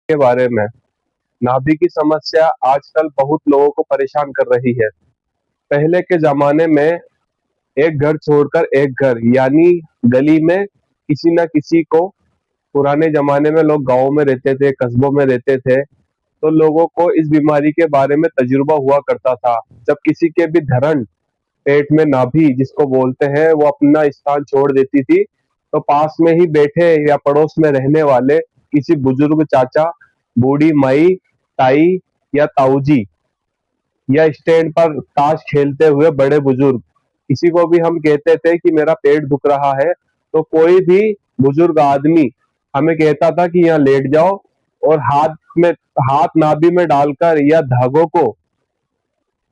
के बारे में। नाभि की समस्या आजकल बहुत लोगों को परेशान कर रही है। पहले के जमाने में एक घर छोड़कर एक घर यानी गली में किसी न किसी को, पुराने जमाने में लोग गाँव में रहते थे, कस्बों में रहते थे, तो लोगों को इस बीमारी के बारे में तजुर्बा हुआ करता था। जब किसी के भी धरण, पेट में नाभि जिसको बोलते हैं, वो अपना स्थान छोड़ देती थी, तो पास में ही बैठे या पड़ोस में रहने वाले किसी बुजुर्ग चाचा, बूढ़ी माई, ताई या ताऊजी या स्टैंड पर ताश खेलते हुए बड़े बुजुर्ग, किसी को भी हम कहते थे कि मेरा पेट दुख रहा है, तो कोई भी बुजुर्ग आदमी हमें कहता था कि यहाँ लेट जाओ, और में हाथ नाभि में डालकर या धागों को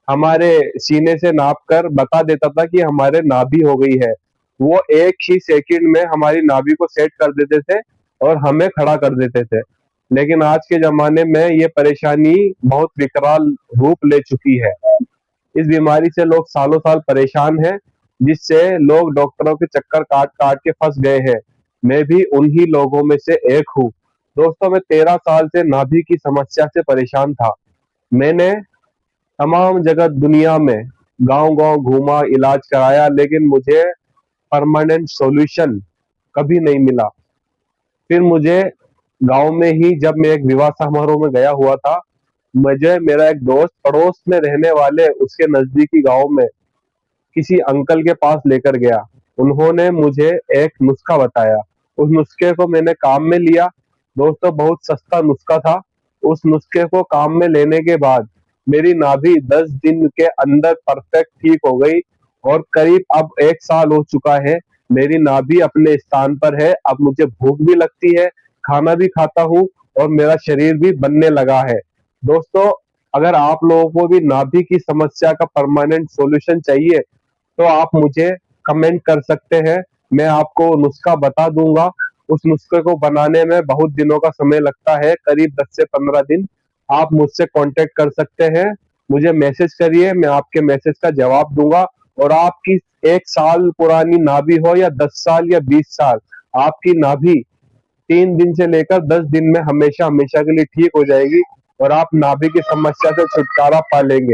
हमारे सीने से नाप कर बता देता था कि हमारे नाभि हो गई है। वो एक ही सेकंड में हमारी नाभि को सेट कर देते थे और हमें खड़ा कर देते थे। लेकिन आज के ज़माने में ये परेशानी बहुत विकराल रूप ले चुकी है। इस बीमारी से लोग सालों-साल परेशान हैं, जिससे लोग डॉक्टरों के चक्कर काट-काट के फँस गए हैं। मैं भी उन्हीं लोगों में से एक हूँ। दोस्तों, मैं 13 साल से नाभि की समस्या से परेशान था। मैंने तमाम जगह दुनिया में गाँव-गाँव घूमा, इलाज कराया, लेकिन मुझे परमानेंट सॉल्यूशन कभी नहीं मिला। फिर मुझे गाँव में ही, जब मैं एक विवाह समारोह में गया हुआ था, मुझे मेरा एक दोस्त पड़ोस में रहने वाले उसके नज़दीकी गाँव में किसी अंकल के पास लेकर गया। उन्होंने मुझे एक नुस्खा बताया। उस नुस्खे को मैंने काम में लिया। दोस्तों, बहुत सस्ता नुस्खा था। उस नुस्खे को काम में लेने के बाद मेरी नाभि 10 दिन के अंदर परफेक्ट ठीक हो गई, और करीब अब 1 साल हो चुका है। मेरी नाभि अपने स्थान पर है। अब मुझे भूख भी लगती है, खाना भी खाता हूँ, और मेरा शरीर भी बनने लगा है। दोस्तों, अगर आप लोगों को भी नाभि की समस्या का परमानेंट सॉल्यूशन चाहिए, तो आप मुझे कमेंट कर सकते हैं। मैं आपको नुस्खा बता दूंगा। उस नुस्खे को बनाने में बहुत दिनों का समय लगता है, करीब 10 से 15 दिन। आप मुझसे कांटेक्ट कर सकते हैं। मुझे मैसेज करिए, मैं आपके मैसेज का जवाब दूंगा। और आपकी 1 साल पुरानी नाभि हो या 10 साल या 20 साल, आपकी नाभि 3 दिन से लेकर 10 दिन में हमेशा हमेशा के लिए ठीक हो जाएगी, और आप नाभि की समस्या से छुटकारा पा लेंगे।